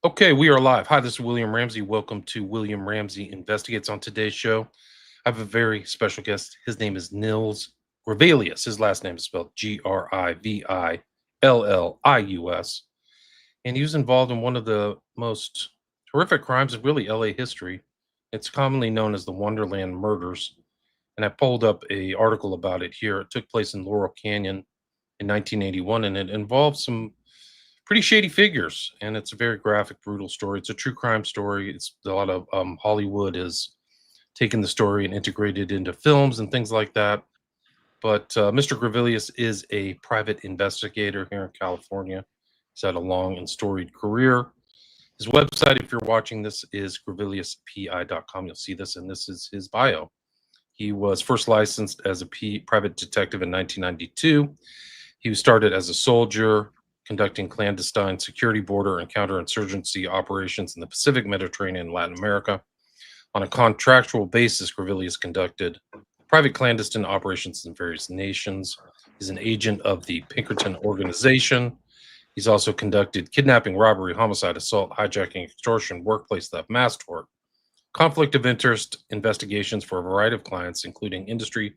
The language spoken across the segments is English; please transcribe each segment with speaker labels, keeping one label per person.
Speaker 1: Okay, we are live. Hi, this is William Ramsey. Welcome to William Ramsey Investigates. On today's show, I have a very special guest. His name is Nils Grevillius. His last name is spelled Grivillius. And he was involved in one of the most horrific crimes of really LA history. It's commonly known as the Wonderland murders. And I pulled up a article about it here. It took place in Laurel Canyon in 1981, and it involves some pretty shady figures, and it's a very graphic, brutal story. It's a true crime story. It's a lot of Hollywood has taken the story and integrated into films and things like that. But Mr. Grevillius is a private investigator here in California. He's had a long and storied career. His website, if you're watching this, is grevilliuspi.com. You'll see this, and this is his bio. He was first licensed as a private detective in 1992. He started as a soldier, conducting clandestine security, border, and counterinsurgency operations in the Pacific, Mediterranean, and Latin America. On a contractual basis, Grevillius conducted private clandestine operations in various nations. He's an agent of the Pinkerton organization. He's also conducted kidnapping, robbery, homicide, assault, hijacking, extortion, workplace theft, mass tort, conflict of interest investigations for a variety of clients, including industry,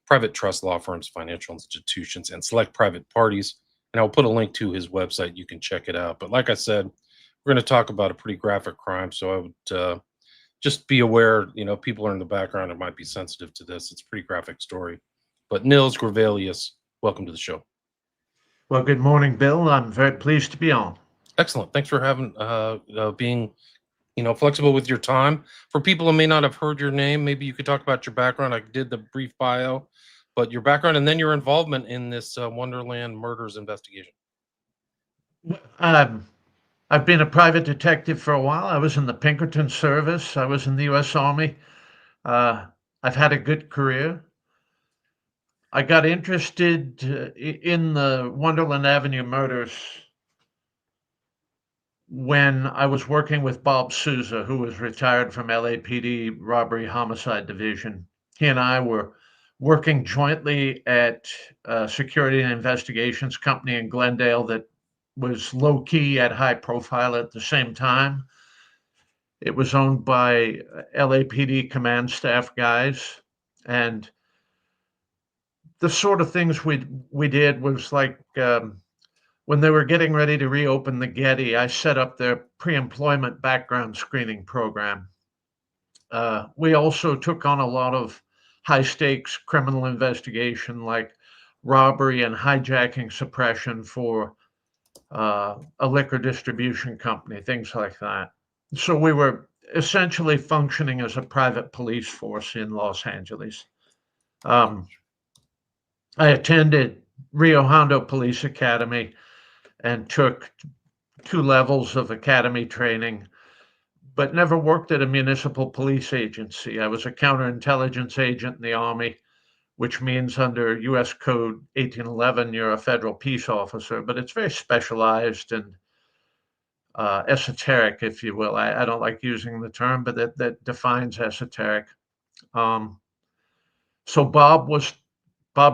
Speaker 1: private trust, law firms, financial institutions, and select private parties. And I'll put a link to his website. You can check it out. But like I said, we're going to talk about a pretty graphic crime. So I would just be aware, people are in the background that might be sensitive to this. It's a pretty graphic story. But Nils Grevillius, welcome to the show.
Speaker 2: Well, good morning, Bill. I'm very pleased to be on.
Speaker 1: Excellent. Thanks for being flexible with your time. For people who may not have heard your name, maybe you could talk about your background. I did the brief bio, but your background and then your involvement in this Wonderland murders investigation.
Speaker 2: I've been a private detective for a while. I was in the Pinkerton service. I was in the U.S. Army. I've had a good career. I got interested in the Wonderland Avenue murders when I was working with Bob Souza, who was retired from LAPD Robbery Homicide Division. He and I were working jointly at a security and investigations company in Glendale that was low key at high profile at the same time. It was owned by LAPD command staff guys, and the sort of things we did was like when they were getting ready to reopen the Getty, I set up their pre-employment background screening program. We also took on a lot of high stakes criminal investigation like robbery and hijacking suppression for a liquor distribution company, things like that. So we were essentially functioning as a private police force in Los Angeles. I attended Rio Hondo Police Academy and took 2 levels of academy training, but never worked at a municipal police agency. I was a counterintelligence agent in the Army, which means under U.S. Code 1811, you're a federal peace officer, but it's very specialized and esoteric, if you will. I don't like using the term, but that defines esoteric. So Bob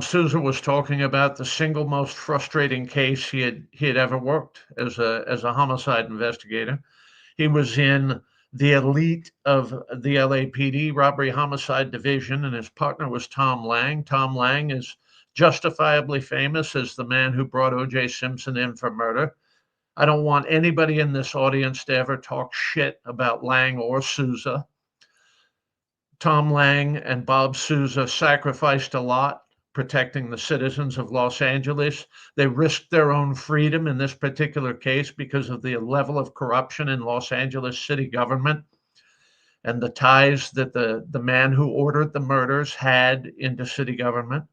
Speaker 2: Souza was talking about the single most frustrating case he had ever worked as a homicide investigator. He was in the elite of the LAPD robbery homicide division, and his partner was Tom Lang. Tom Lang is justifiably famous as the man who brought O.J. Simpson in for murder. I don't want anybody in this audience to ever talk shit about Lang or Souza. Tom Lang and Bob Souza sacrificed a lot protecting the citizens of Los Angeles. They risked their own freedom in this particular case because of the level of corruption in Los Angeles city government and the ties that the man who ordered the murders had into city government.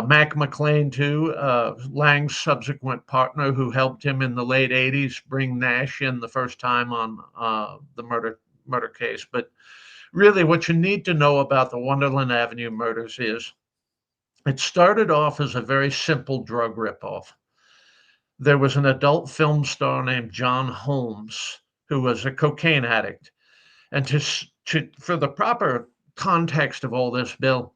Speaker 2: Mac McLean, too, Lang's subsequent partner who helped him in the late 80s bring Nash in the first time on the murder case. But really what you need to know about the Wonderland Avenue murders is it started off as a very simple drug ripoff. There was an adult film star named John Holmes who was a cocaine addict. And for the proper context of all this, Bill,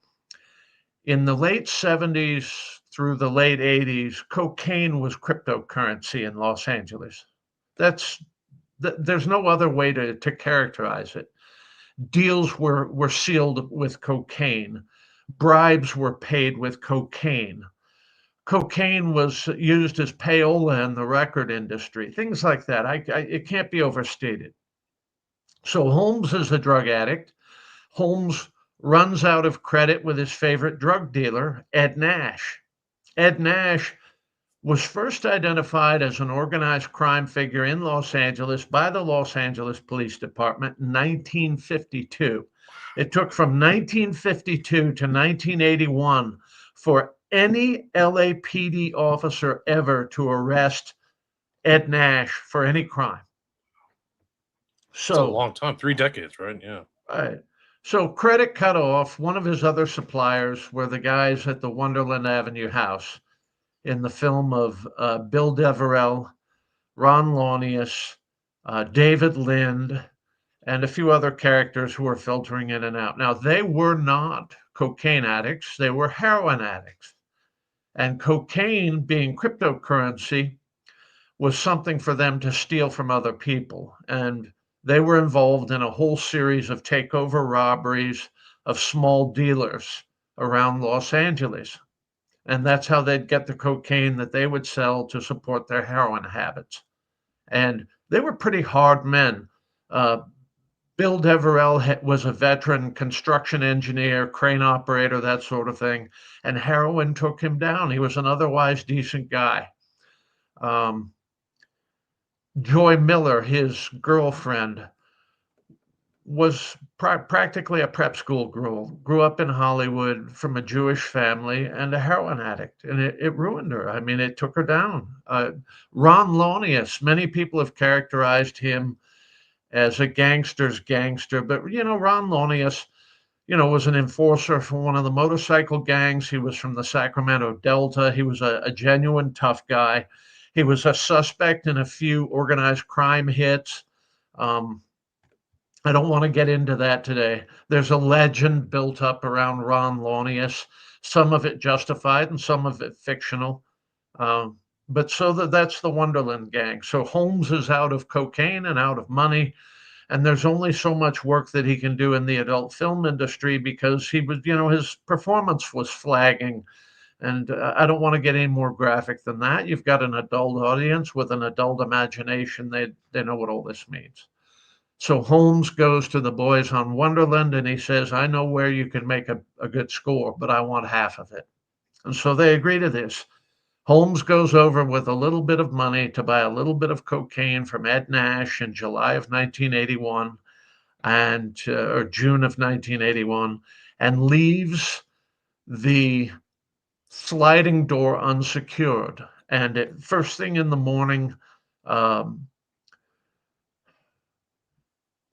Speaker 2: in the late 70s through the late 80s, cocaine was cryptocurrency in Los Angeles. That's there's no other way to characterize it. Deals were sealed with cocaine. Bribes were paid with cocaine. Cocaine was used as payola in the record industry, things like that. It can't be overstated. So Holmes is a drug addict. Holmes runs out of credit with his favorite drug dealer, Ed Nash. Ed Nash was first identified as an organized crime figure in Los Angeles by the Los Angeles Police Department in 1952. It took from 1952 to 1981 for any LAPD officer ever to arrest Ed Nash for any crime.
Speaker 1: It's a
Speaker 2: So,
Speaker 1: long time, 3 decades, right? Yeah.
Speaker 2: right. So credit cut off. One of his other suppliers were the guys at the Wonderland Avenue house in the film of Bill Deverell, Ron Launius, David Lind, and a few other characters who were filtering in and out. Now, they were not cocaine addicts, they were heroin addicts. And cocaine, being cryptocurrency, was something for them to steal from other people. And they were involved in a whole series of takeover robberies of small dealers around Los Angeles. And that's how they'd get the cocaine that they would sell to support their heroin habits. And they were pretty hard men. Bill Deverell was a veteran construction engineer, crane operator, that sort of thing. And heroin took him down. He was an otherwise decent guy. Joy Miller, his girlfriend, was practically a prep school girl, grew up in Hollywood from a Jewish family and a heroin addict, and it ruined her. I mean, it took her down. Ron Launius, many people have characterized him as a gangster's gangster, but, Ron Launius, was an enforcer for one of the motorcycle gangs. He was from the Sacramento Delta. He was a genuine tough guy. He was a suspect in a few organized crime hits. I don't want to get into that today. There's a legend built up around Ron Launius, some of it justified and some of it fictional. But so that's the Wonderland gang. So Holmes is out of cocaine and out of money, and there's only so much work that he can do in the adult film industry because he was, his performance was flagging. And I don't want to get any more graphic than that. You've got an adult audience with an adult imagination. They know what all this means. So Holmes goes to the boys on Wonderland and he says, I know where you can make a good score, but I want half of it. And so they agree to this. Holmes goes over with a little bit of money to buy a little bit of cocaine from Ed Nash in July of 1981 or June of 1981 and leaves the sliding door unsecured. And first thing in the morning,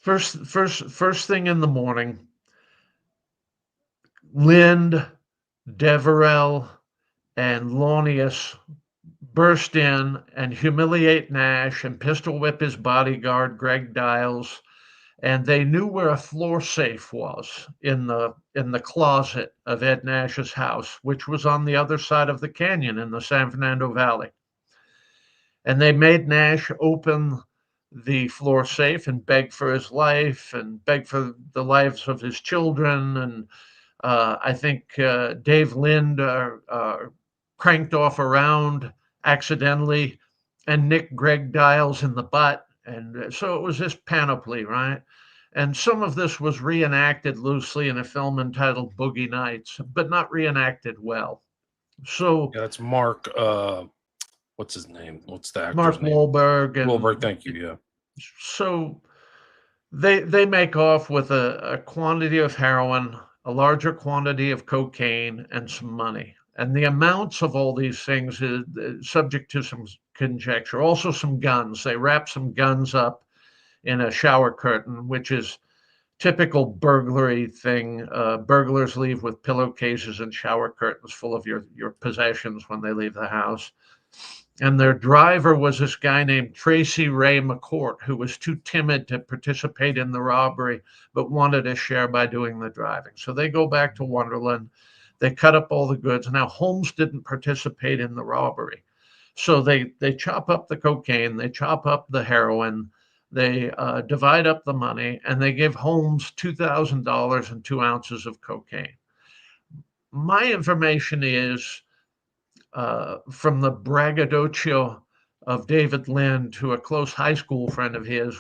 Speaker 2: First thing in the morning, Lind, Deverell, and Launius burst in and humiliate Nash and pistol whip his bodyguard, Greg Dials. And they knew where a floor safe was in the closet of Ed Nash's house, which was on the other side of the canyon in the San Fernando Valley. And they made Nash open the floor safe and beg for his life and beg for the lives of his children. And I think Dave Lind cranked off a round accidentally and nicked Greg Dials in the butt. And so it was this panoply, right? And some of this was reenacted loosely in a film entitled Boogie Nights, but not reenacted well. So
Speaker 1: yeah, that's Mark. What's his name? What's the actor's
Speaker 2: Mark
Speaker 1: name?
Speaker 2: Wahlberg.
Speaker 1: Wahlberg, thank you. Yeah.
Speaker 2: So they make off with a quantity of heroin, a larger quantity of cocaine, and some money. And the amounts of all these things is subject to some conjecture. Also some guns. They wrap some guns up in a shower curtain, which is typical burglary thing. Burglars leave with pillowcases and shower curtains full of your possessions when they leave the house. And their driver was this guy named Tracy Ray McCourt, who was too timid to participate in the robbery, but wanted a share by doing the driving. So they go back to Wonderland. They cut up all the goods. Now, Holmes didn't participate in the robbery. So they chop up the cocaine, they chop up the heroin. They divide up the money, and they give Holmes $2,000 and 2 ounces of cocaine. My information is from the braggadocio of David Lind, to a close high school friend of his,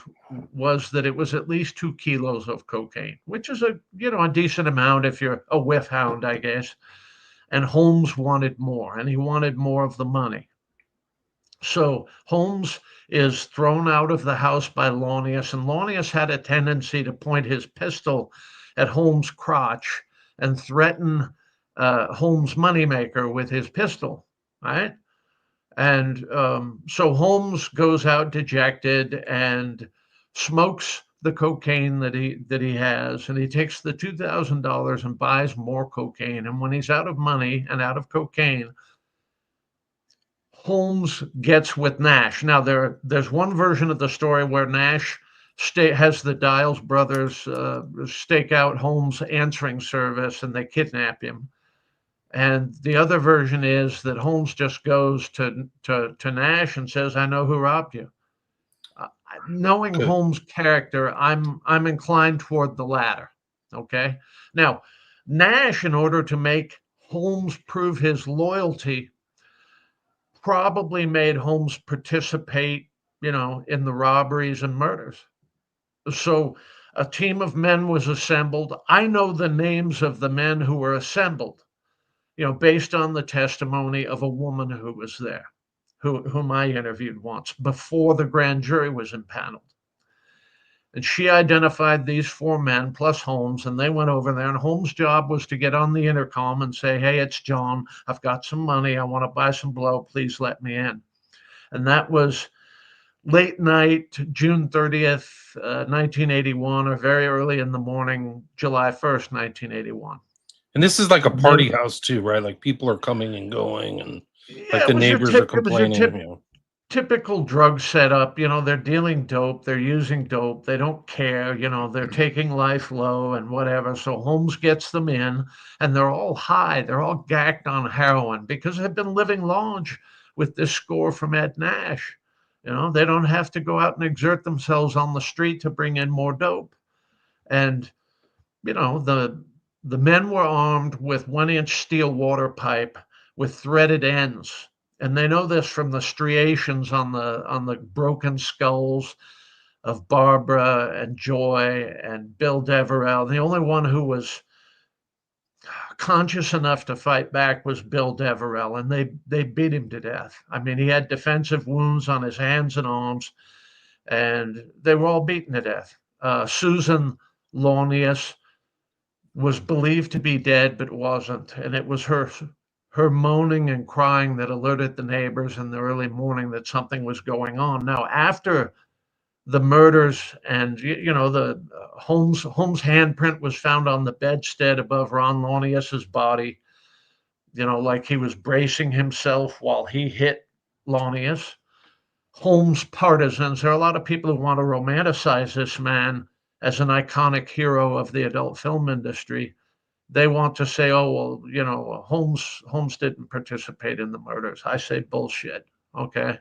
Speaker 2: was that it was at least 2 kilos of cocaine, which is a decent amount if you're a whiff hound, I guess. And Holmes wanted more, and he wanted more of the money. So Holmes is thrown out of the house by Launius, and Launius had a tendency to point his pistol at Holmes' crotch and threaten Holmes' moneymaker with his pistol, right? And so Holmes goes out dejected and smokes the cocaine that he has, and he takes the $2,000 and buys more cocaine. And when he's out of money and out of cocaine, Holmes gets with Nash. Now there's one version of the story where Nash has the Dials brothers stake out Holmes' answering service, and they kidnap him. And the other version is that Holmes just goes to Nash and says, "I know who robbed you." Knowing
Speaker 1: Good.
Speaker 2: Holmes' character, I'm inclined toward the latter. Okay. Now, Nash, in order to make Holmes prove his loyalty, probably made Holmes participate, in the robberies and murders. So a team of men was assembled. I know the names of the men who were assembled, based on the testimony of a woman who was there, whom I interviewed once before the grand jury was impaneled. And she identified these 4 men plus Holmes, and they went over there. And Holmes' job was to get on the intercom and say, "Hey, it's John. I've got some money. I want to buy some blow. Please let me in." And that was late night, June 30th, 1981, or very early in the morning, July 1st, 1981.
Speaker 1: And this is like a party house too, right? Like people are coming and going, and like the neighbors are complaining.
Speaker 2: Typical drug setup. They're dealing dope, they're using dope, they don't care, they're taking life low and whatever. So Holmes gets them in, and they're all high, they're all gacked on heroin because they've been living large with this score from Ed Nash. They don't have to go out and exert themselves on the street to bring in more dope. And the men were armed with 1-inch steel water pipe with threaded ends. And they know this from the striations on the broken skulls of Barbara and Joy and Bill Deverell. The only one who was conscious enough to fight back was Bill Deverell, and they beat him to death. I mean, he had defensive wounds on his hands and arms, and they were all beaten to death. Susan Launius was believed to be dead, but wasn't, and it was her moaning and crying that alerted the neighbors in the early morning that something was going on. Now, after the murders, and the Holmes handprint was found on the bedstead above Ron Launius's body, like he was bracing himself while he hit Launius. Holmes partisans, there are a lot of people who want to romanticize this man as an iconic hero of the adult film industry. They want to say, "Oh, well, Holmes didn't participate in the murders." I say bullshit. Okay.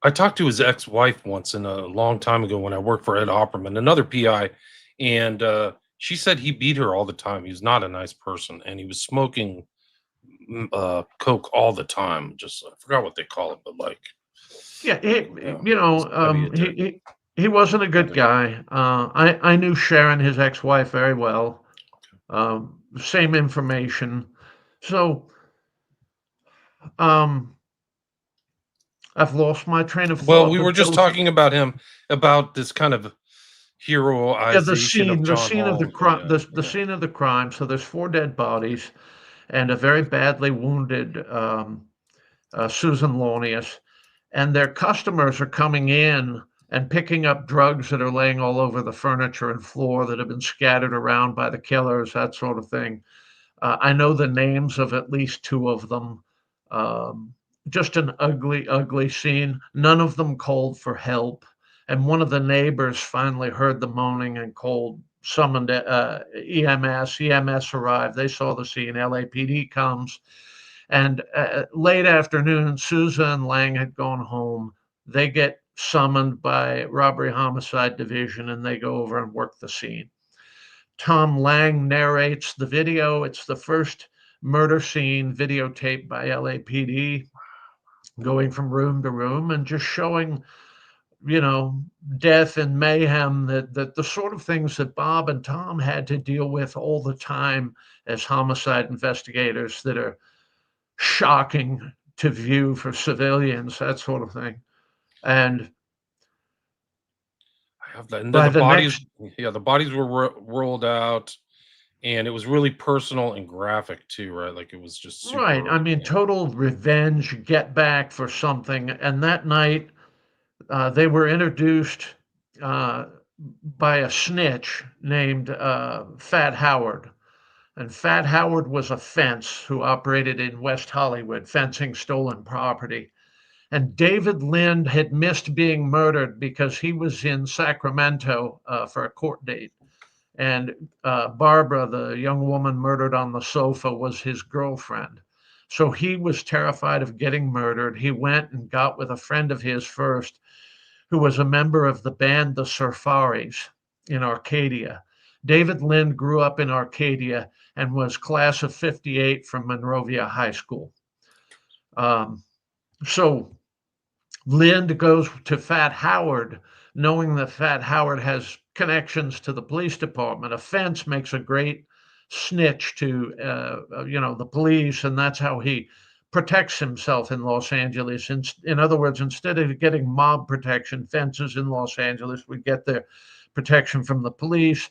Speaker 1: I talked to his ex-wife once in a long time ago when I worked for Ed Opperman, another PI, and she said he beat her all the time. He was not a nice person, and he was smoking coke all the time. Just I forgot what they call it, but like,
Speaker 2: yeah, he wasn't a good guy. I knew Sharon, his ex-wife, very well. Same information. So, I've lost my train of thought.
Speaker 1: Well, we were just talking about him, about this kind of heroization of John Holmes.
Speaker 2: The scene of the crime. So there's 4 dead bodies and a very badly wounded Susan Launius, and their customers are coming in and picking up drugs that are laying all over the furniture and floor that have been scattered around by the killers, that sort of thing. I know the names of at least 2 of them. Just an ugly, ugly scene. None of them called for help. And one of the neighbors finally heard the moaning and summoned EMS. EMS arrived. They saw the scene. LAPD comes. And late afternoon, Sousa and Lang had gone home. They get summoned by Robbery Homicide Division, and they go over and work the scene. Tom Lang narrates the video. It's the first murder scene videotaped by LAPD, going from room to room and just showing, death and mayhem, that the sort of things that Bob and Tom had to deal with all the time as homicide investigators, that are shocking to view for civilians, that sort of thing. And
Speaker 1: I have that. And then
Speaker 2: by
Speaker 1: the
Speaker 2: the
Speaker 1: bodies,
Speaker 2: next,
Speaker 1: yeah, the bodies were rolled out, and it was really personal and graphic too, right? Like it was just
Speaker 2: right, I
Speaker 1: super.
Speaker 2: mean,
Speaker 1: Yeah.
Speaker 2: total revenge, get back for something. And that night, they were introduced uh, by a snitch named Fat Howard. And Fat Howard was a fence who operated in West Hollywood, fencing stolen property. And David Lind had missed being murdered because he was in Sacramento for a court date. And Barbara, the young woman murdered on the sofa, was his girlfriend. So he was terrified of getting murdered. He went and got with a friend of his first, who was a member of the band the Surfaris in Arcadia. David Lind grew up in Arcadia and was class of 58 from Monrovia High School. So Lind goes to Fat Howard, knowing that Fat Howard has connections to the police department. A fence makes a great snitch to, the police, and that's how he protects himself in Los Angeles. In other words, instead of getting mob protection, fences in Los Angeles we get their protection from the police,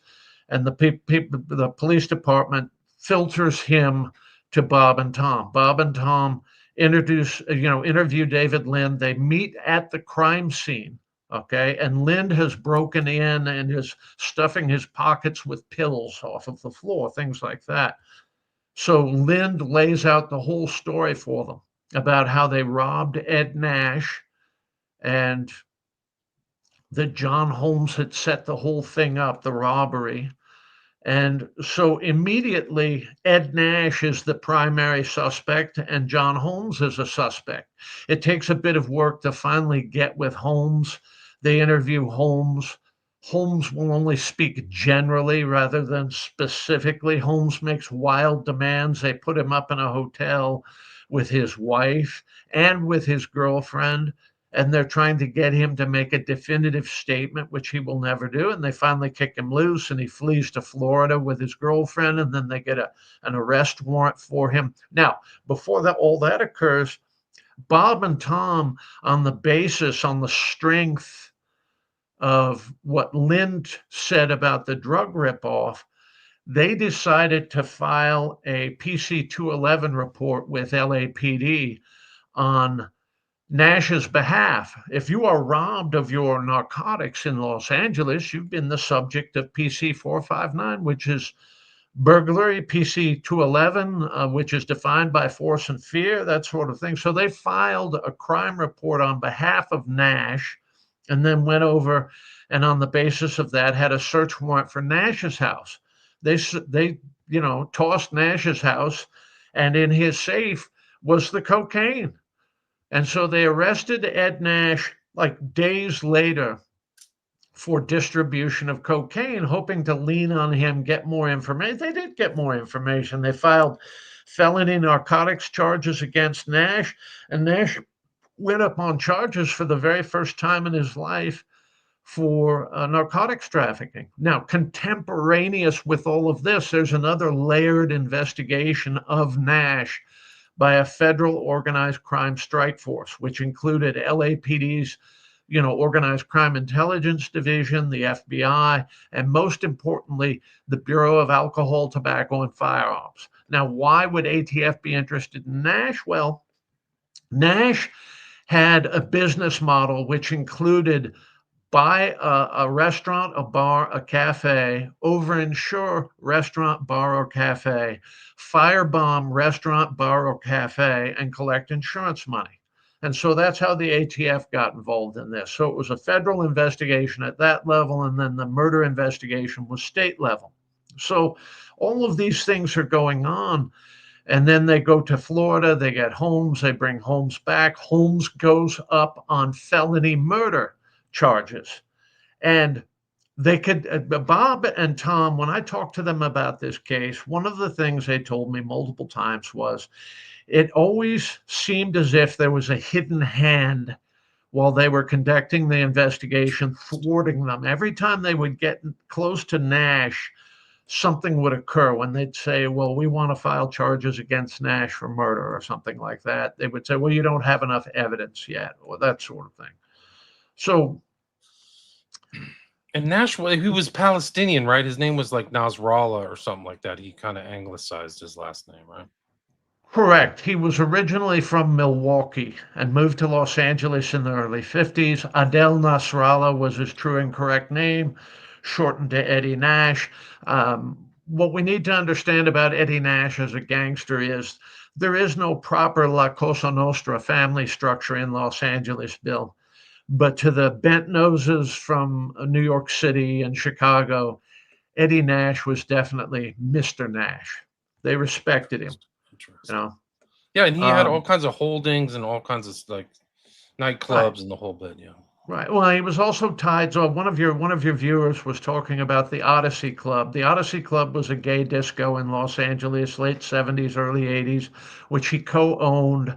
Speaker 2: and the police department filters him to Bob and Tom. Bob and Tom interview David Lind. They meet at the crime scene. Okay. And Lind has broken in and is stuffing his pockets with pills off of the floor, things like that. So Lind lays out the whole story for them about how they robbed Ed Nash, and that John Holmes had set the whole thing up, the robbery. And so immediately, Ed Nash is the primary suspect and John Holmes is a suspect. It takes a bit of work to finally get with Holmes. They interview Holmes. Holmes will only speak generally rather than specifically. Holmes makes wild demands. They put him up in a hotel with his wife and with his girlfriend, and they're trying to get him to make a definitive statement, which he will never do. And they finally kick him loose, and he flees to Florida with his girlfriend, and then they get an arrest warrant for him. Now, before all that occurs, Bob and Tom, on the strength of what Lind said about the drug ripoff, they decided to file a PC 211 report with LAPD on Nash's behalf. If you are robbed of your narcotics in Los Angeles, you've been the subject of PC 459, which is burglary, PC 211, which is defined by force and fear, that sort of thing. So they filed a crime report on behalf of Nash, and then went over and on the basis of that had a search warrant for Nash's house. They tossed Nash's house, and in his safe was the cocaine. And so they arrested Ed Nash like days later for distribution of cocaine, hoping to lean on him, get more information. They did get more information. They filed felony narcotics charges against Nash, and Nash went up on charges for the very first time in his life for narcotics trafficking. Now, contemporaneous with all of this, there's another layered investigation of Nash by a federal organized crime strike force, which included LAPD's, Organized Crime Intelligence Division, the FBI, and most importantly, the Bureau of Alcohol, Tobacco, and Firearms. Now, why would ATF be interested in Nash? Well, Nash had a business model which included buy a restaurant, a bar, a cafe, overinsure restaurant, bar, or cafe, firebomb restaurant, bar, or cafe, and collect insurance money. And so that's how the ATF got involved in this. So it was a federal investigation at that level, and then the murder investigation was state level. So all of these things are going on. And then they go to Florida, they get Holmes, they bring Holmes back. Holmes goes up on felony murder charges. And they could, Bob and Tom, when I talked to them about this case, one of the things they told me multiple times was it always seemed as if there was a hidden hand while they were conducting the investigation, thwarting them. Every time they would get close to Nash, something would occur when they'd say, well, we want to file charges against Nash for murder or something like that. They would say, well, you don't have enough evidence yet, or that sort of thing. So,
Speaker 1: And Nash, he was Palestinian, right? His name was like Nasrallah or something like that. He kind of anglicized his last name, right?
Speaker 2: correct. He was originally from Milwaukee and moved to Los Angeles in the early 50s. Adel Nasrallah was his true and correct name, shortened to Eddie Nash. What we need to understand about Eddie Nash as a gangster is there is no proper La Cosa Nostra family structure in Los Angeles, Bill. But to the bent noses from New York City and Chicago, Eddie Nash was definitely Mr. Nash. They respected him, you know.
Speaker 1: Yeah, and he had all kinds of holdings and all kinds of like nightclubs
Speaker 2: Right.
Speaker 1: and the whole bit. Yeah.
Speaker 2: Right. Well, he was also tied. So one of your viewers was talking about the Odyssey Club. The Odyssey Club was a gay disco in Los Angeles, late 70s, early 80s, which he co-owned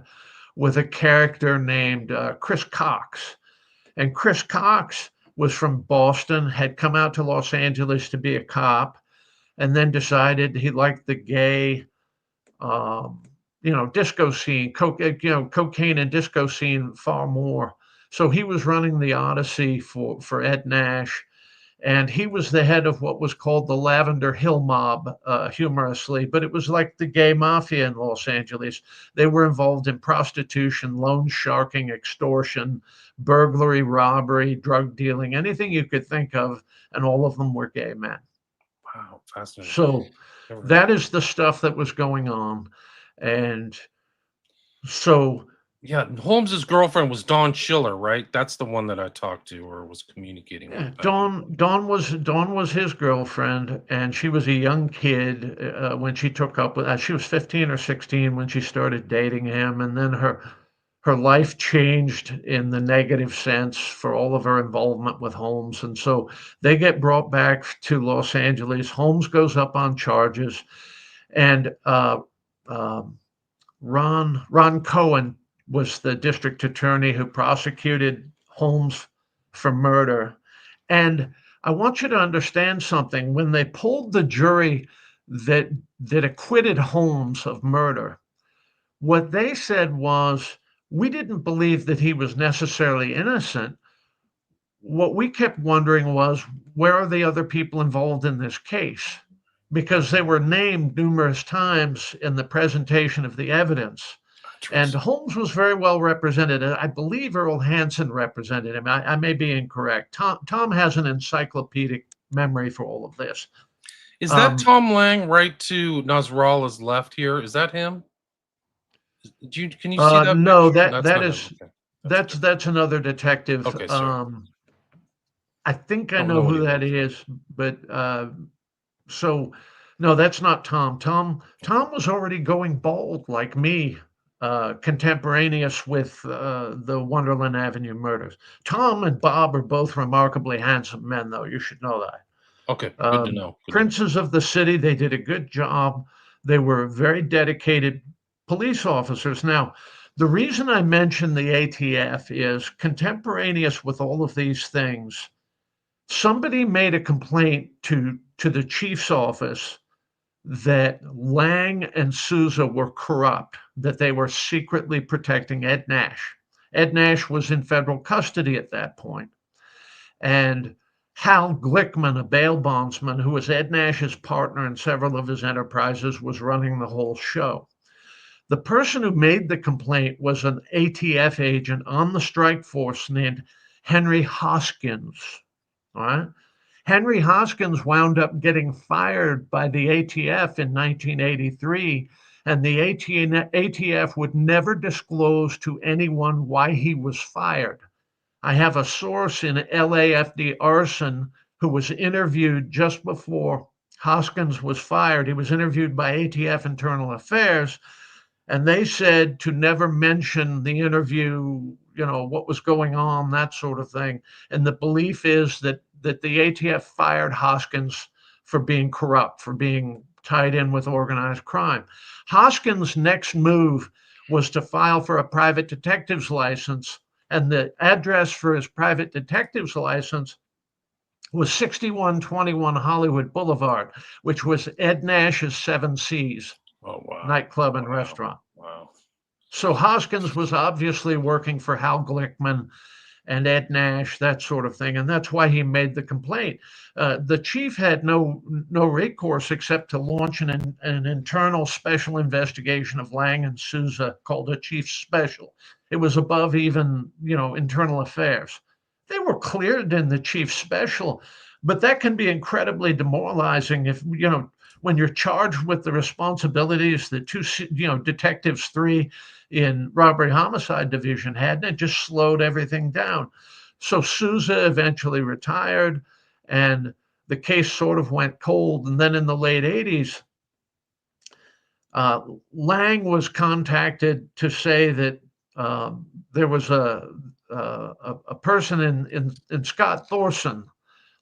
Speaker 2: with a character named Chris Cox. And Chris Cox was from Boston, had come out to Los Angeles to be a cop, and then decided he liked the gay, disco scene, cocaine and disco scene far more. So he was running the Odyssey for Ed Nash, and he was the head of what was called the Lavender Hill Mob, humorously, but it was like the gay mafia in Los Angeles. They were involved in prostitution, loan sharking, extortion, burglary, robbery, drug dealing, anything you could think of, and all of them were gay men.
Speaker 1: Wow, fascinating.
Speaker 2: So that is the stuff that was going on. And so
Speaker 1: yeah, Holmes's girlfriend was Dawn Schiller, right? That's the one that I talked to or was communicating with.
Speaker 2: Dawn was his girlfriend, and she was a young kid when she took up with. She was 15 or 16 when she started dating him, and then her life changed in the negative sense for all of her involvement with Holmes, and so they get brought back to Los Angeles. Holmes goes up on charges, and Ron Cohen was the district attorney who prosecuted Holmes for murder. And I want you to understand something. When they polled the jury that acquitted Holmes of murder, what they said was, we didn't believe that he was necessarily innocent. What we kept wondering was, where are the other people involved in this case? Because they were named numerous times in the presentation of the evidence. And Holmes was very well represented. I believe Earl Hansen represented him. I may be incorrect. Tom has an encyclopedic memory for all of this.
Speaker 1: Is that Tom Lang right to Nasrallah's left here? Is that him? Can you see that?
Speaker 2: No,
Speaker 1: picture?
Speaker 2: that's another detective.
Speaker 1: Okay, sorry.
Speaker 2: I think I know who that is, but so no, that's not Tom. Tom was already going bald like me, contemporaneous with the Wonderland Avenue murders. Tom and Bob are both remarkably handsome men, though. You should know that.
Speaker 1: Okay, good to know.
Speaker 2: Princes of the city, they did a good job. They were very dedicated police officers. Now, the reason I mention the ATF is contemporaneous with all of these things. Somebody made a complaint to the chief's office that Lang and Souza were corrupt, that they were secretly protecting Ed Nash. Ed Nash was in federal custody at that point. And Hal Glickman, a bail bondsman who was Ed Nash's partner in several of his enterprises, was running the whole show. The person who made the complaint was an ATF agent on the strike force named Henry Hoskins. All right. Henry Hoskins wound up getting fired by the ATF in 1983, and the ATF would never disclose to anyone why he was fired. I have a source in LAFD arson who was interviewed just before Hoskins was fired. He was interviewed by ATF Internal Affairs, and they said to never mention the interview, what was going on, that sort of thing. And the belief is that the ATF fired Hoskins for being corrupt, for being tied in with organized crime. Hoskins' next move was to file for a private detective's license, and the address for his private detective's license was 6121 Hollywood Boulevard, which was Ed Nash's Seven Seas nightclub and restaurant.
Speaker 1: Wow.
Speaker 2: So Hoskins was obviously working for Hal Glickman and Ed Nash, that sort of thing, and that's why he made the complaint. The chief had no recourse except to launch an internal special investigation of Lang and Souza called a chief special. It was above even internal affairs. They were cleared in the chief special, but that can be incredibly demoralizing if when you're charged with the responsibilities that two detectives, three in robbery homicide division had, and it just slowed everything down. So Souza eventually retired, and the case sort of went cold. And then in the late 80s, Lang was contacted to say that there was a person in Scott Thorson,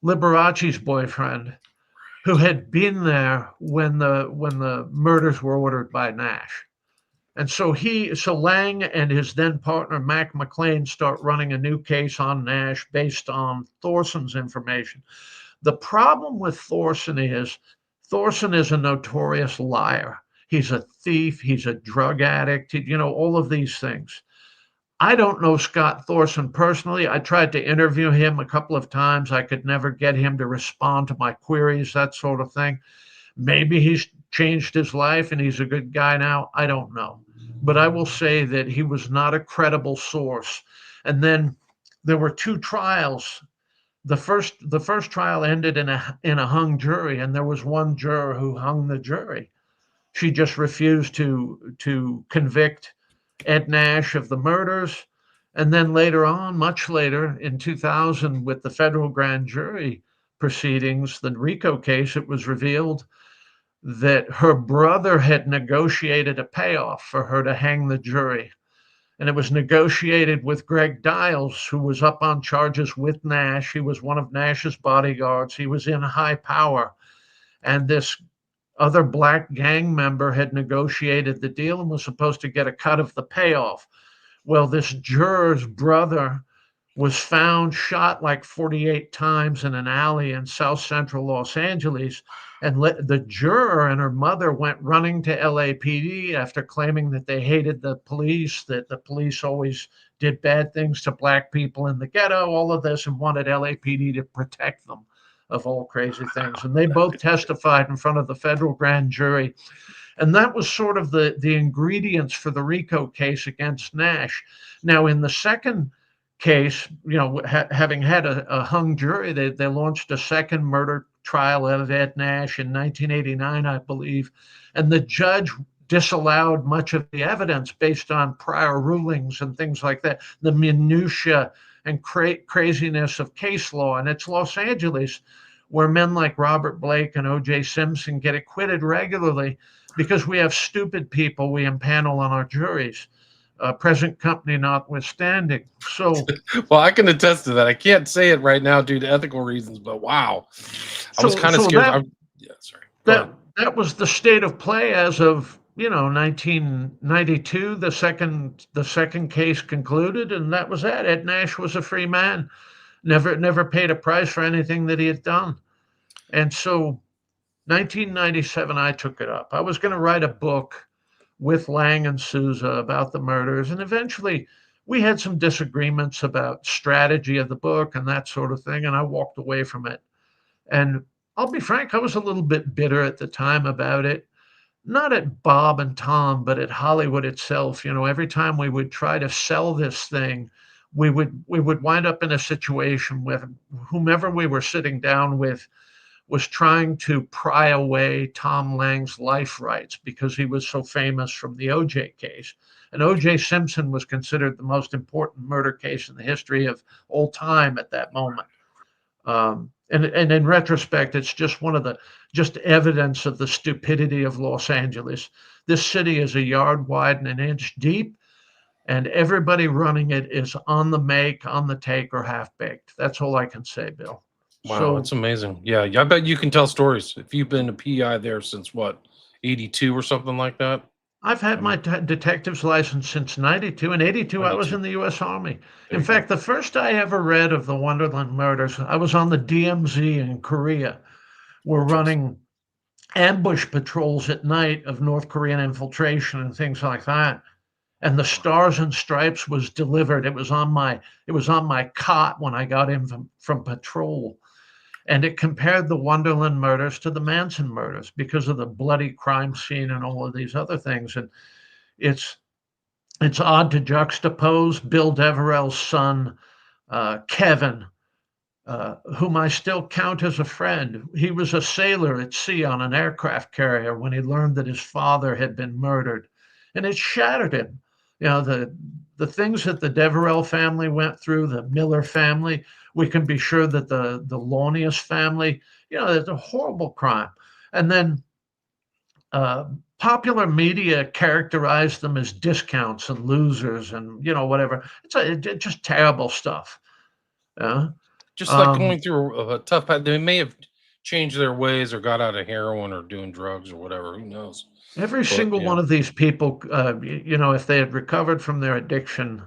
Speaker 2: Liberace's boyfriend, who had been there when the murders were ordered by Nash. And so Lang and his then partner, Mac McLean, start running a new case on Nash based on Thorson's information. The problem with Thorson is a notorious liar. He's a thief. He's a drug addict, all of these things. I don't know Scott Thorson personally. I tried to interview him a couple of times. I could never get him to respond to my queries, that sort of thing. Maybe he's changed his life and he's a good guy now. I don't know. But I will say that he was not a credible source. And then there were two trials. The first trial ended in a hung jury, and there was one juror who hung the jury. She just refused to convict Ed Nash of the murders. And then later on, much later in 2000, with the federal grand jury proceedings, the RICO case, it was revealed that her brother had negotiated a payoff for her to hang the jury. And it was negotiated with Greg Dials, who was up on charges with Nash. He was one of Nash's bodyguards. He was in high power. And this other black gang member had negotiated the deal and was supposed to get a cut of the payoff. Well, this juror's brother was found shot like 48 times in an alley in South Central Los Angeles. And the juror and her mother went running to LAPD after claiming that they hated the police, that the police always did bad things to black people in the ghetto, all of this, and wanted LAPD to protect them of all crazy things. And they both testified in front of the federal grand jury. And that was sort of the ingredients for the RICO case against Nash. Now, in the second case, having had a hung jury, they launched a second murder trial of Ed Nash in 1989, I believe. And the judge disallowed much of the evidence based on prior rulings and things like that, the minutia and craziness of case law. And it's Los Angeles, where men like Robert Blake and O.J. Simpson get acquitted regularly because we have stupid people we impanel on our juries, present company notwithstanding. So,
Speaker 1: well, I can attest to that. I can't say it right now due to ethical reasons, but wow, I was kind of scared.
Speaker 2: That was the state of play as of 1992. The second case concluded, and that was that. Ed Nash was a free man, never paid a price for anything that he had done. And so 1997, I took it up. I was going to write a book with Lang and Souza about the murders, and eventually we had some disagreements about strategy of the book and that sort of thing, and I walked away from it. And I'll be frank, I was a little bit bitter at the time about it. Not at Bob and Tom, but at Hollywood itself. Every time we would try to sell this thing, we would wind up in a situation with whomever we were sitting down with was trying to pry away Tom Lang's life rights because he was so famous from the O.J. case. And O.J. Simpson was considered the most important murder case in the history of all time at that moment. And in retrospect, it's just just evidence of the stupidity of Los Angeles. This city is a yard wide and an inch deep, and everybody running it is on the make, on the take, or half baked. That's all I can say, Bill.
Speaker 1: Wow,
Speaker 2: So
Speaker 1: that's amazing. Yeah, yeah, I bet you can tell stories if you've been a PI there since what, 82 or something like that.
Speaker 2: I've
Speaker 1: I
Speaker 2: had my
Speaker 1: mean,
Speaker 2: detective's license since 92. In 82, I was
Speaker 1: 92.
Speaker 2: in the U.S. Army.
Speaker 1: There
Speaker 2: In
Speaker 1: you go.
Speaker 2: fact, the first I ever read of the Wonderland murders, I was on the DMZ in Korea. We're
Speaker 1: Interesting.
Speaker 2: running ambush patrols at night of North Korean infiltration and things like that. And the
Speaker 1: Wow.
Speaker 2: Stars and Stripes was delivered. It was on my cot when I got in from patrol. And it compared the Wonderland murders to the Manson murders because of the bloody crime scene and all of these other things. And it's it's odd to juxtapose Bill Deverell's son, Kevin, whom I still count as a friend. He was a sailor at sea on an aircraft carrier when he learned that his father had been murdered, and it shattered him. You know, the things that the Deverell family went through, the Miller family. We can be sure that the Launius family, you know, it's a horrible crime. And then uh, popular media characterized them as discounts and losers, and whatever. It's just terrible stuff. Yeah.
Speaker 1: Just like
Speaker 2: Um,
Speaker 1: going through a tough path. They may have changed their ways or got out of heroin or doing drugs or whatever. Who knows?
Speaker 2: Every
Speaker 1: But
Speaker 2: single
Speaker 1: yeah,
Speaker 2: one of these people, if they had recovered from their addiction,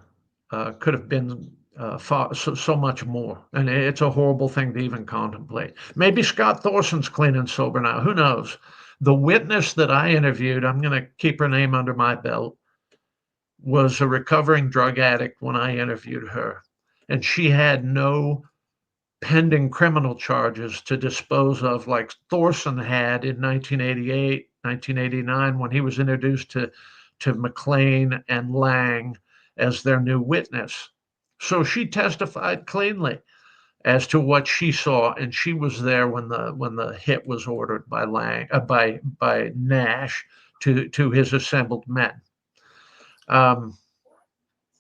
Speaker 2: could have been far, so much more. And it's a horrible thing to even contemplate. Maybe Scott Thorson's clean and sober now. Who knows? The witness that I interviewed, I'm going to keep her name under my belt, was a recovering drug addict when I interviewed her. And she had no pending criminal charges to dispose of like Thorson had in 1988, 1989 when he was introduced to McLean and Lang as their new witness. So she testified cleanly as to what she saw, and she was there when the hit was ordered by by Nash to his assembled men. Um,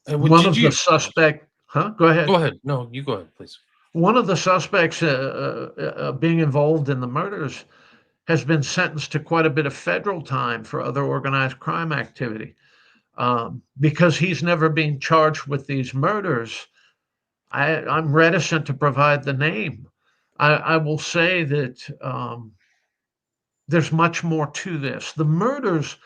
Speaker 1: and what
Speaker 2: one
Speaker 1: did
Speaker 2: of the
Speaker 1: you?
Speaker 2: suspect, huh? Go
Speaker 1: Go
Speaker 2: ahead.
Speaker 1: ahead. No, you go ahead, please.
Speaker 2: One of the suspects being involved in the murders has been sentenced to quite a bit of federal time for other organized crime activity. Because he's never been charged with these murders, I'm reticent to provide the name. I will say that there's much more to this. The murders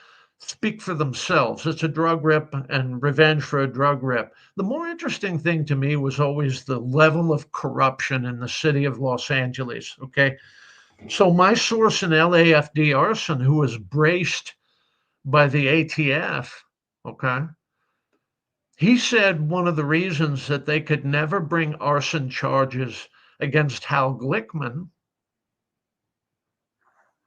Speaker 2: speak for themselves. It's a drug rip and revenge for a drug rip. The more interesting thing to me was always the level of corruption in the city of Los Angeles. Okay. So, my source in LAFD arson, who was braced by the ATF, okay, he said one of the reasons that they could never bring arson charges against Hal Glickman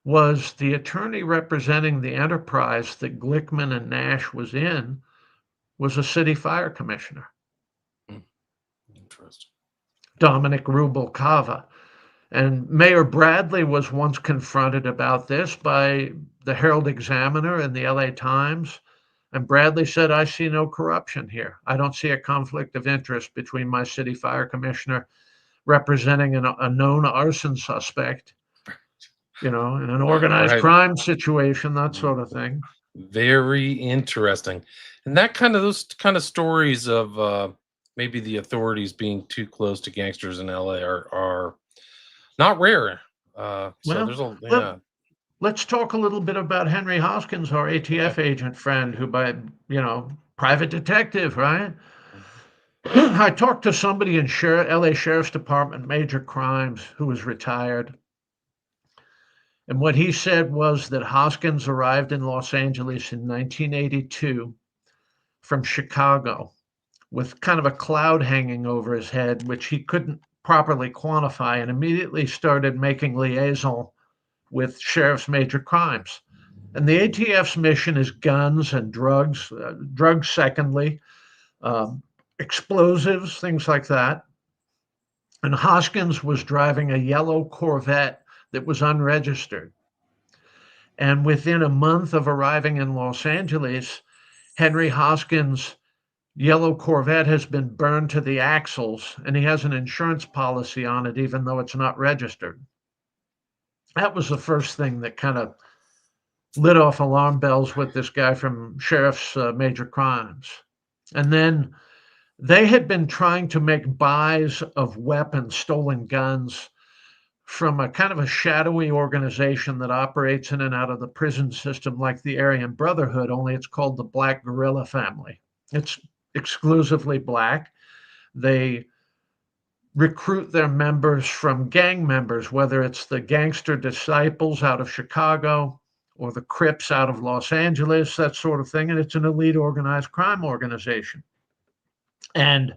Speaker 2: was the attorney representing the enterprise that Glickman and Nash was in was a city fire commissioner,
Speaker 1: Hmm, interesting.
Speaker 2: Dominic Rubalcava. And Mayor Bradley was once confronted about this by the Herald Examiner and the LA Times. And Bradley said, I see no corruption here. I don't see a conflict of interest between my city fire commissioner representing a known arson suspect, in an organized
Speaker 1: Right.
Speaker 2: crime situation, that sort of thing.
Speaker 1: Very interesting. And that kind of those kind of stories of maybe the authorities being too close to gangsters in LA are not rare. So
Speaker 2: Well,
Speaker 1: there's a
Speaker 2: let,
Speaker 1: yeah.
Speaker 2: let's talk a little bit about Henry Hoskins, our
Speaker 1: Okay.
Speaker 2: ATF agent friend, who private detective, right?
Speaker 1: Mhm.
Speaker 2: I talked to somebody in LA Sheriff's Department, major crimes, who was retired. And what he said was that Hoskins arrived in Los Angeles in 1982 from Chicago with kind of a cloud hanging over his head, which he couldn't properly quantify, and immediately started making liaison with sheriff's major crimes. And the ATF's mission is guns and drugs, drugs secondly, um, explosives, things like that. And Hoskins was driving a yellow Corvette that was unregistered. And within a month of arriving in Los Angeles, Henry Hoskins yellow Corvette has been burned to the axles, and he has an insurance policy on it, even though it's not registered. That was the first thing that kind of lit off alarm bells with this guy from Sheriff's Major Crimes. And then they had been trying to make buys of weapons, stolen guns, from a kind of a shadowy organization that operates in and out of the prison system like the Aryan Brotherhood, only it's called the Black Guerrilla Family. It's exclusively black. They recruit their members from gang members, whether it's the Gangster Disciples out of Chicago or the Crips out of Los Angeles, that sort of thing. And it's an elite organized crime organization. And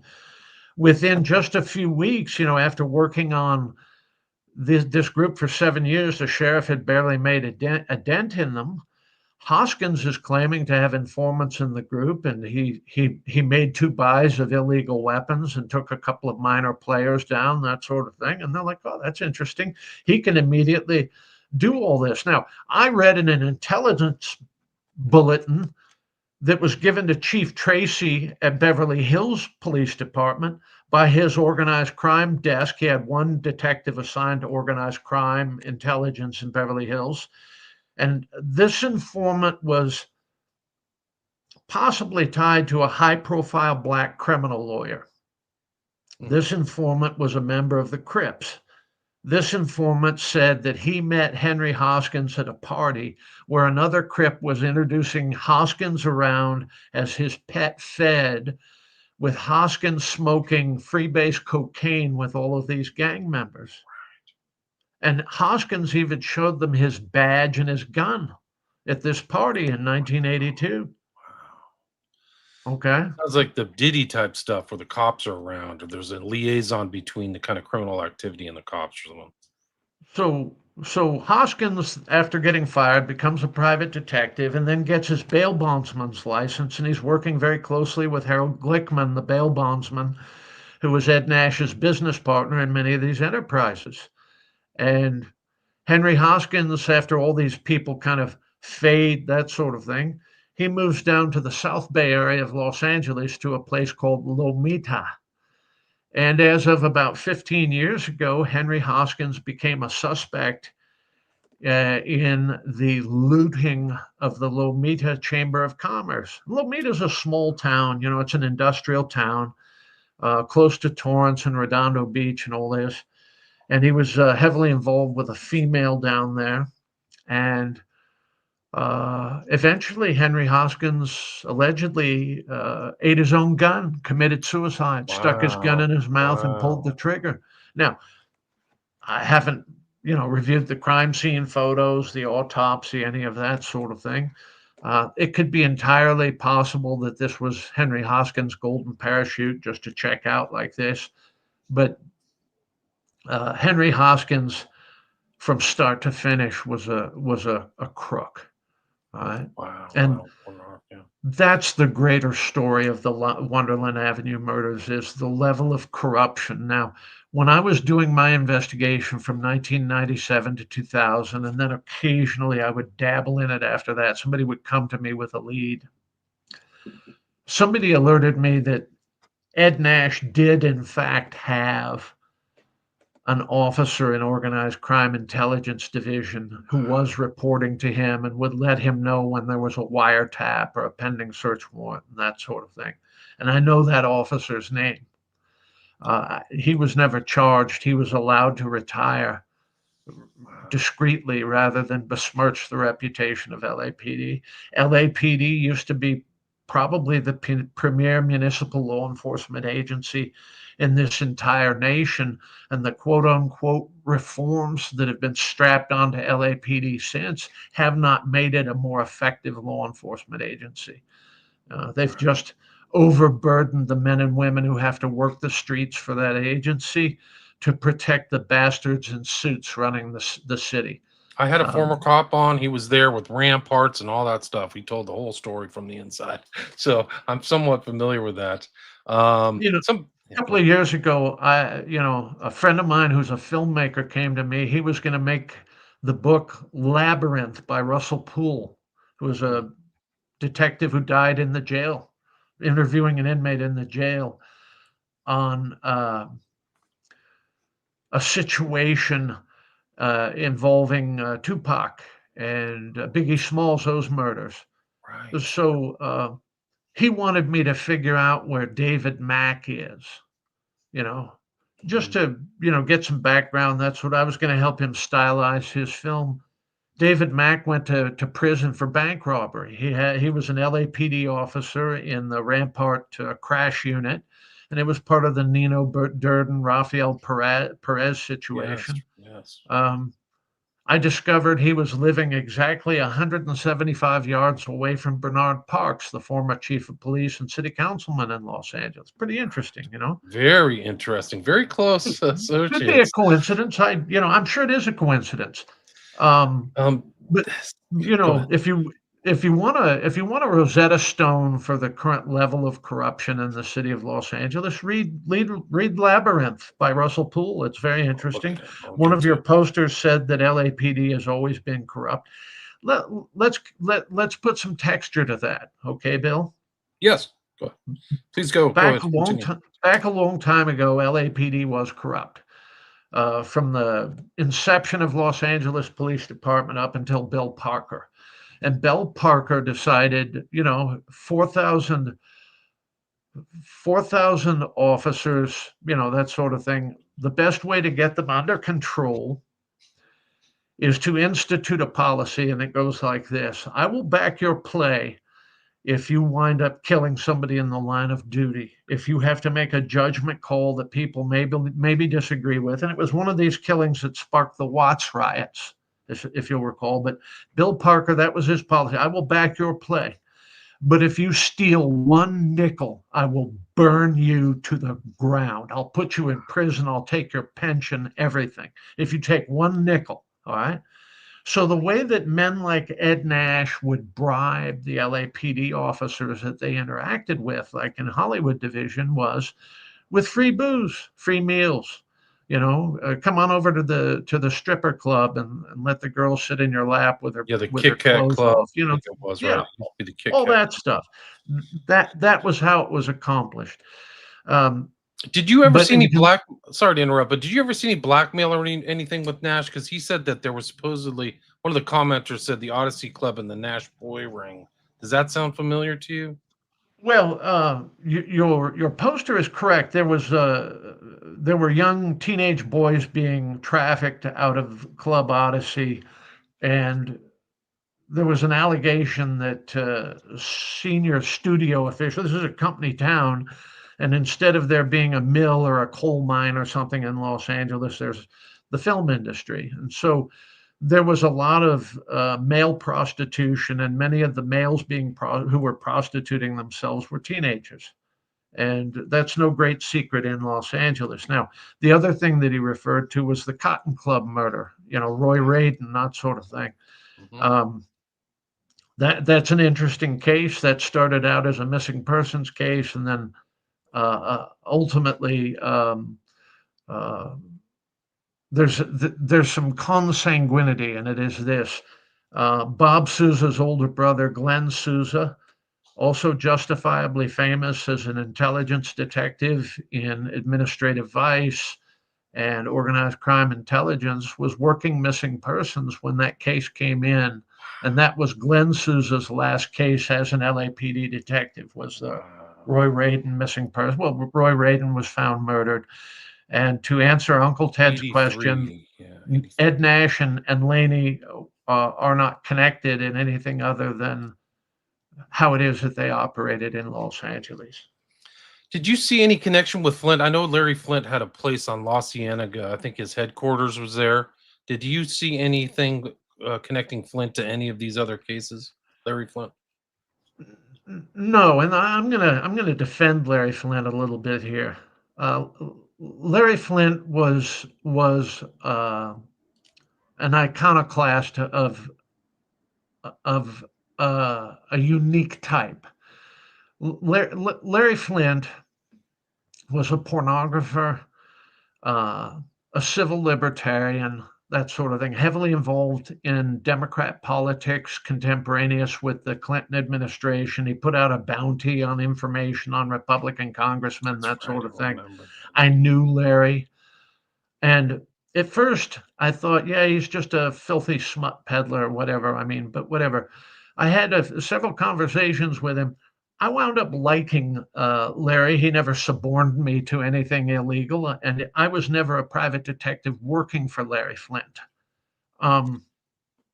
Speaker 2: within just a few weeks, after working on this group for 7 years, the sheriff had barely made a dent in them. Hoskins is claiming to have informants in the group, and he made 2 buys of illegal weapons and took a couple of minor players down, that sort of thing. And they're like, oh, that's interesting. He can immediately do all this. Now, I read in an intelligence bulletin that was given to Chief Tracy at Beverly Hills Police Department by his organized crime desk. He had one detective assigned to organized crime intelligence in Beverly Hills. And this informant was possibly tied to a high-profile black criminal lawyer. This informant was a member of the Crips. This informant said that he met Henry Hoskins at a party where another Crip was introducing Hoskins around as his pet fed, with Hoskins smoking freebase cocaine with all of these gang members. And Hoskins even showed them his badge and his gun at this party in 1982. Okay.
Speaker 1: Sounds like the Diddy type stuff where the cops are around, or there's a liaison between the kind of criminal activity and the cops or something.
Speaker 2: So Hoskins, after getting fired, becomes a private detective and then gets his bail bondsman's license, and he's working very closely with Harold Glickman, the bail bondsman, who was Ed Nash's business partner in many of these enterprises. And Henry Hoskins, after all these people kind of fade, that sort of thing, he moves down to the South Bay area of Los Angeles to a place called Lomita. And as of about 15 years ago, Henry Hoskins became a suspect in the looting of the Lomita Chamber of Commerce. Lomita is a small town, it's an industrial town close to Torrance and Redondo Beach and all this. And he was heavily involved with a female down there. And eventually, Henry Hoskins allegedly ate his own gun, committed suicide, stuck his gun in his mouth and pulled the trigger. Now, I haven't, reviewed the crime scene photos, the autopsy, any of that sort of thing. It could be entirely possible that this was Henry Hoskins' golden parachute just to check out like this. But Henry Hoskins, from start to finish, was a crook. Right.
Speaker 1: Wow.
Speaker 2: And
Speaker 1: Yeah.
Speaker 2: that's the greater story of the Wonderland Avenue murders, is the level of corruption. Now, when I was doing my investigation from 1997 to 2000, and then occasionally I would dabble in it after that, somebody would come to me with a lead. Somebody alerted me that Ed Nash did, in fact, have an officer in organized crime intelligence division who was reporting to him and would let him know when there was a wiretap or a pending search warrant and that sort of thing. And I know that officer's name. He was never charged. He was allowed to retire discreetly rather than besmirch the reputation of LAPD. LAPD used to be probably the premier municipal law enforcement agency in this entire nation, and the quote unquote reforms that have been strapped onto LAPD since have not made it a more effective law enforcement agency. They've just overburdened the men and women who have to work the streets for that agency to protect the bastards in suits running the city.
Speaker 1: I had a former cop on. He was there with ramparts and all that stuff. He told the whole story from the inside. So I'm somewhat familiar with that.
Speaker 2: A couple of years ago, a friend of mine who's a filmmaker came to me. He was going to make the book Labyrinth by Russell Poole, who was a detective who died in the jail interviewing an inmate in the jail on a situation involving Tupac and Biggie Smalls, those murders.
Speaker 1: Right.
Speaker 2: So he wanted me to figure out where David Mack is, you know, just to, get some background. That's what I was going to help him stylize his film. David Mack went to prison for bank robbery. He was an LAPD officer in the Rampart crash unit, and it was part of the Nino Durden, Rafael Perez
Speaker 1: Yes.
Speaker 2: situation.
Speaker 1: Yes.
Speaker 2: I discovered he was living exactly 175 yards away from Bernard Parks, the former chief of police and city councilman in Los Angeles. Pretty interesting,
Speaker 1: Very interesting. Very close
Speaker 2: Could be a
Speaker 1: associates.
Speaker 2: coincidence. I'm sure it is a coincidence. Um, but
Speaker 1: Go ahead.
Speaker 2: if you want a Rosetta Stone for the current level of corruption in the city of Los Angeles, read Labyrinth by Russell Poole. It's very interesting.
Speaker 1: Okay, I'll
Speaker 2: One
Speaker 1: get
Speaker 2: of
Speaker 1: to
Speaker 2: your
Speaker 1: it.
Speaker 2: posters said that LAPD has always been corrupt. Let's put some texture to that, okay, Bill?
Speaker 1: Yes. Go ahead. Please go. Go
Speaker 2: Back
Speaker 1: ahead.
Speaker 2: a long
Speaker 1: Continue.
Speaker 2: time. Back a long time ago, LAPD was corrupt. From the inception of Los Angeles Police Department up until Bill Parker. And Bill Parker decided, 4,000 officers, that sort of thing. The best way to get them under control is to institute a policy, and it goes like this: I will back your play if you wind up killing somebody in the line of duty, if you have to make a judgment call that people maybe disagree with. And it was one of these killings that sparked the Watts riots, if you'll recall. But Bill Parker, that was his policy. I will back your play. But if you steal one nickel, I will burn you to the ground. I'll put you in prison. I'll take your pension, everything. If you take one nickel, all right? So the way that men like Ed Nash would bribe the LAPD officers that they interacted with, like in Hollywood Division, was with free booze, free meals. Come on over to the stripper club and let the girl sit in your lap with her
Speaker 1: Yeah, the
Speaker 2: with her
Speaker 1: Kit Kat
Speaker 2: clothes
Speaker 1: Club,
Speaker 2: off.
Speaker 1: I think it was, right?
Speaker 2: Yeah,
Speaker 1: It used to be the Kit
Speaker 2: all
Speaker 1: Kat.
Speaker 2: that stuff. That was how it was accomplished. Um,
Speaker 1: Did you ever
Speaker 2: but
Speaker 1: see
Speaker 2: in
Speaker 1: any
Speaker 2: con-
Speaker 1: black sorry to interrupt, but did you ever see any blackmail or anything with Nash? Because he said that there was supposedly one of the commenters said the Odyssey Club and the Nash boy ring. Does that sound familiar to you?
Speaker 2: Well, your poster is correct. There were young teenage boys being trafficked out of Club Odyssey, and there was an allegation that senior studio officials. This is a company town, and instead of there being a mill or a coal mine or something in Los Angeles, there's the film industry, and so there was a lot of male prostitution, and many of the males who were prostituting themselves were teenagers. And that's no great secret in Los Angeles. Now, the other thing that he referred to was the Cotton Club murder, Roy Raden, that sort of thing.
Speaker 1: Mhm.
Speaker 2: Um, that's an interesting case that started out as a missing persons case, and then ultimately uh, there's some consanguinity, and it is this. Bob Sousa's older brother, Glenn Sousa, also justifiably famous as an intelligence detective in administrative vice and organized crime intelligence, was working missing persons when that case came in. And that was Glenn Sousa's last case as an LAPD detective, was the
Speaker 1: Wow.
Speaker 2: Roy Raden missing person. Well, Roy Raden was found murdered. And to answer Uncle Ted's question,
Speaker 1: 83. Yeah, 83.
Speaker 2: Ed Nash and Laney are not connected in anything other than how it is that they operated in Los Angeles.
Speaker 1: Did you see any connection with Flint? I know Larry Flint had a place on La Cienega. I think his headquarters was there. Did you see anything connecting Flint to any of these other cases? Larry Flint?
Speaker 2: No, and I'm gonna defend Larry Flint a little bit here. Uh, Larry Flint was an iconoclast of a unique type. Larry Flint was a pornographer, uh, a civil libertarian, that sort of thing, heavily involved in Democrat politics contemporaneous with the Clinton administration. He put out a bounty on information on Republican congressmen,
Speaker 1: That's
Speaker 2: that
Speaker 1: right.
Speaker 2: sort of
Speaker 1: I
Speaker 2: thing.
Speaker 1: remember.
Speaker 2: I knew Larry. And at first, I thought, yeah, he's just a filthy smut peddler or whatever. I mean, but whatever. I had several conversations with him. I wound up liking Larry. He never suborned me to anything illegal, and I was never a private detective working for Larry Flint.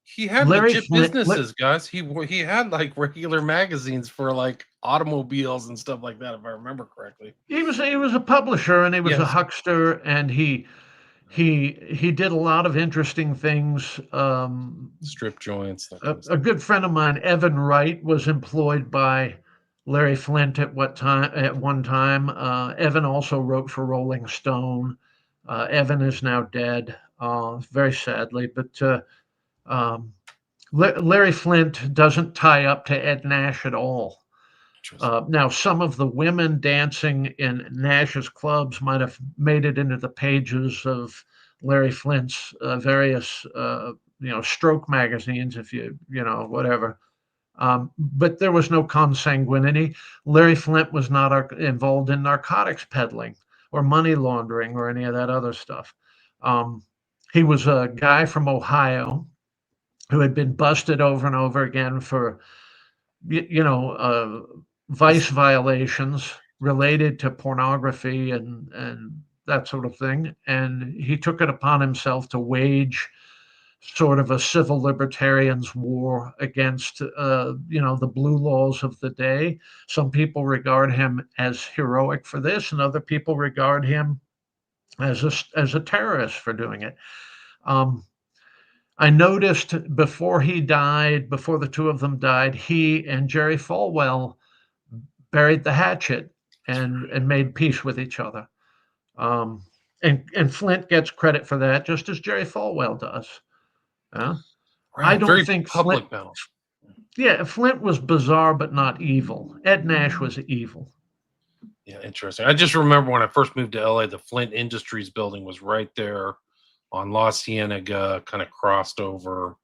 Speaker 1: He had
Speaker 2: Larry
Speaker 1: legit
Speaker 2: Flint,
Speaker 1: businesses, guys. He had like regular magazines for like automobiles and stuff like that, if I remember correctly.
Speaker 2: he was a publisher, and he was a
Speaker 1: Yes,
Speaker 2: huckster, and he did a lot of interesting things.
Speaker 1: strip joints, that kind of
Speaker 2: A
Speaker 1: stuff.
Speaker 2: good friend of mine, Evan Wright, was employed by Larry Flint at one time. Evan also wrote for Rolling Stone. Evan is now dead, very sadly. But Larry Flint doesn't tie up to Ed Nash at all.
Speaker 1: Interesting.
Speaker 2: Now, some of the women dancing in Nash's clubs might have made it into the pages of Larry Flint's various, stroke magazines, if whatever. But there was no consanguinity. Larry Flint was not involved in narcotics peddling or money laundering or any of that other stuff. He was a guy from Ohio who had been busted over and over again for, vice violations related to pornography and that sort of thing. And he took it upon himself to wage sort of a civil libertarians war against the blue laws of the day. Some people regard him as heroic for this, and other people regard him as a terrorist for doing it. I noticed before the two of them died, he and Jerry Falwell buried the hatchet and made peace with each other. And Flint gets credit for that, just as Jerry Falwell does. I
Speaker 1: Right.
Speaker 2: don't
Speaker 1: Very
Speaker 2: think
Speaker 1: public now.
Speaker 2: Flint was bizarre but not evil. Ed Nash was evil.
Speaker 1: Yeah, interesting. I just remember when I first moved to LA, the Flint Industries building was right there on La Cienega, kind of crossed over.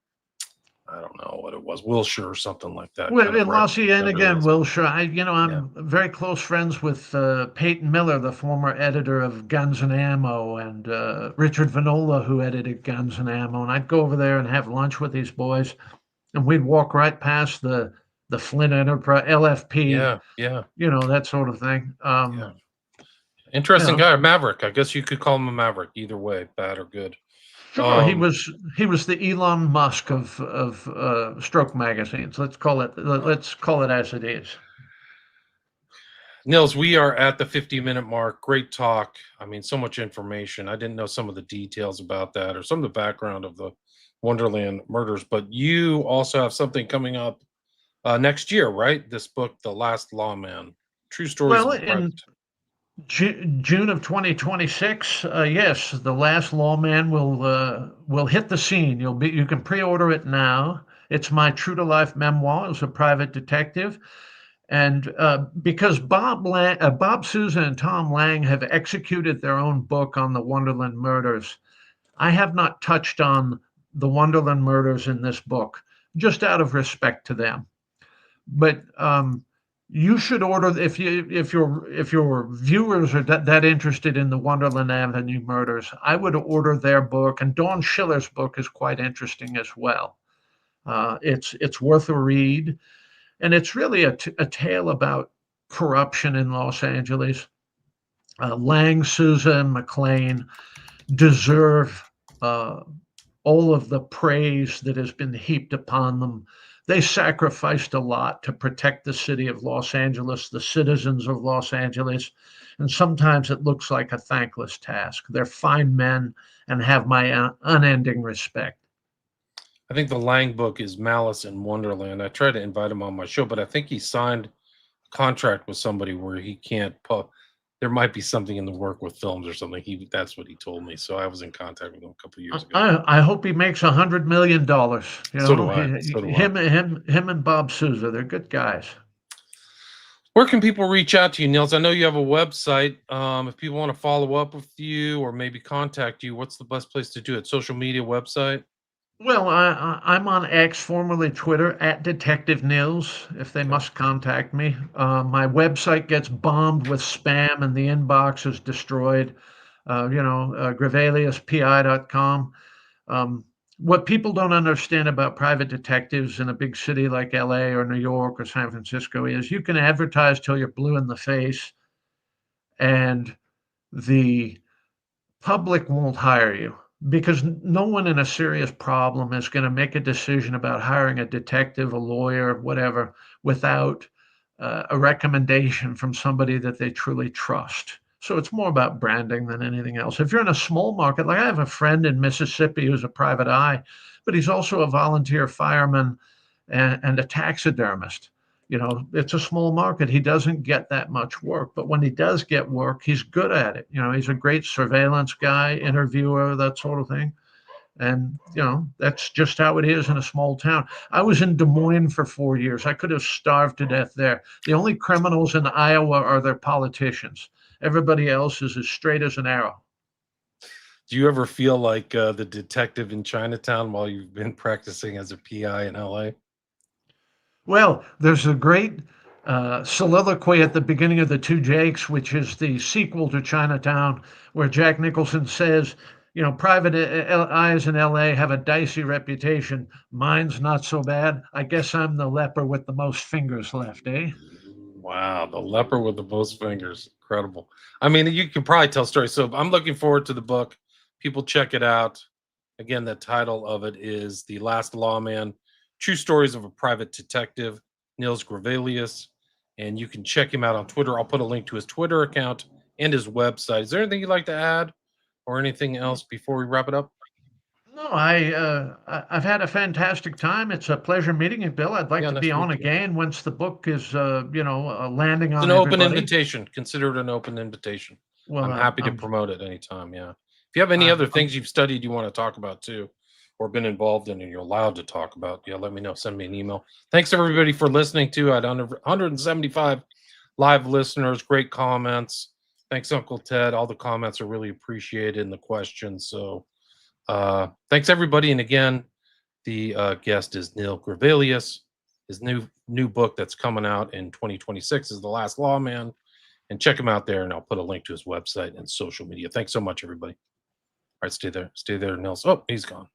Speaker 1: I don't know what it was, Wilshire or something like that.
Speaker 2: Well,
Speaker 1: kind of
Speaker 2: in
Speaker 1: right
Speaker 2: La Cienega and Wilshire, I'm
Speaker 1: Yeah.
Speaker 2: very close friends with Peyton Miller, the former editor of Guns and Ammo, and Richard Vanola, who edited Guns and Ammo. And I'd go over there and have lunch with these boys, and we'd walk right past the Flint Enterprise, LFP,
Speaker 1: Yeah, yeah,
Speaker 2: that sort of thing.
Speaker 1: yeah. Interesting guy, Maverick. I guess you could call him a Maverick. Either way, bad or good.
Speaker 2: Sure, he was the Elon Musk of stroke magazines. Let's call it as it is.
Speaker 1: Nils, we are at the 50-minute mark. Great talk. I mean, so much information. I didn't know some of the details about that or some of the background of the Wonderland murders, but you also have something coming up next year, right? This book, The Last Lawman. True stories
Speaker 2: Well,
Speaker 1: of a private.
Speaker 2: June of 2026, yes, The Last Lawman will hit the scene. You can pre-order it now. It's my true to life memoir as a private detective. And because Bob Sousa and Tom Lang have executed their own book on the Wonderland murders, I have not touched on the Wonderland murders in this book, just out of respect to them. But you should order if your viewers are that interested in the Wonderland Avenue murders. I would order their book, and Dawn Schiller's book is quite interesting as well. It's worth a read. And it's really a tale about corruption in Los Angeles. Lang, Sousa, and McLean deserve all of the praise that has been heaped upon them. They sacrificed a lot to protect the city of Los Angeles, the citizens of Los Angeles, and sometimes it looks like a thankless task. They're fine men and have my unending respect.
Speaker 1: I think the Lang book is Malice in Wonderland. I tried to invite him on my show, but I think he signed a contract with somebody where he can't there might be something in the work with films or something. That's what he told me. So I was in contact with him a couple of years ago.
Speaker 2: I hope he makes $100 million.
Speaker 1: So do I. So do I.
Speaker 2: Him and Bob Sousa, they're good guys.
Speaker 1: Where can people reach out to you, Nils? I know you have a website. If people want to follow up with you or maybe contact you, what's the best place to do it? Social media, website?
Speaker 2: Well, I'm on X, formerly Twitter, at Detective Nils, if they
Speaker 1: Okay.
Speaker 2: must contact me. My website gets bombed with spam and the inbox is destroyed. Grevilliuspi.com. Um, what people don't understand about private detectives in a big city like LA or New York or San Francisco is you can advertise till you're blue in the face and the public won't hire you because no one in a serious problem is going to make a decision about hiring a detective, a lawyer, whatever, without a recommendation from somebody that they truly trust. So it's more about branding than anything else. If you're in a small market, like I have a friend in Mississippi who's a private eye, but he's also a volunteer fireman and a taxidermist. It's a small market. He doesn't get that much work, but when he does get work, he's good at it. He's a great surveillance guy, interviewer, that sort of thing. And, that's just how it is in a small town. I was in Des Moines for 4 years. I could have starved to death there. The only criminals in Iowa are their politicians. Everybody else is as straight as an arrow.
Speaker 1: Do you ever feel like the detective in Chinatown while you've been practicing as a PI in LA?
Speaker 2: Well, there's a great soliloquy at the beginning of The Two Jakes, which is the sequel to Chinatown, where Jack Nicholson says, private eyes in LA have a dicey reputation. Mine's not so bad. I guess I'm the leper with the most fingers left, eh?
Speaker 1: Wow, the leper with the most fingers. Incredible. I mean, you can probably tell stories. So I'm looking forward to the book. People check it out. Again, the title of it is The Last Lawman, True Stories of a Private Detective, Nils Grevillius. And you can check him out on Twitter. I'll put a link to his Twitter account and his website. Is there anything you'd like to add or anything else before we wrap it up?
Speaker 2: No, I've had a fantastic time. It's a pleasure meeting you, Bill. I'd like
Speaker 1: Yeah,
Speaker 2: to
Speaker 1: nice
Speaker 2: be
Speaker 1: to
Speaker 2: on
Speaker 1: meet you.
Speaker 2: again once the book is, landing
Speaker 1: It's
Speaker 2: on
Speaker 1: an open
Speaker 2: everybody.
Speaker 1: invitation. Consider it an open invitation.
Speaker 2: Well,
Speaker 1: I'm happy to
Speaker 2: I'm
Speaker 1: promote it anytime. Yeah. If you have any other
Speaker 2: I'm
Speaker 1: things you've studied you want to talk about too, or been involved in and you're allowed to talk about, yeah, let me know. Send me an email. Thanks everybody for listening to. I had 175 live listeners, great comments. Thanks, Uncle Ted. All the comments are really appreciated and the questions. So thanks everybody. And again, the guest is Neil Grevillius. His new book that's coming out in 2026 is The Last Lawman. And check him out there, and I'll put a link to his website and social media. Thanks so much, everybody. All right, stay there, Nils. Oh, he's gone.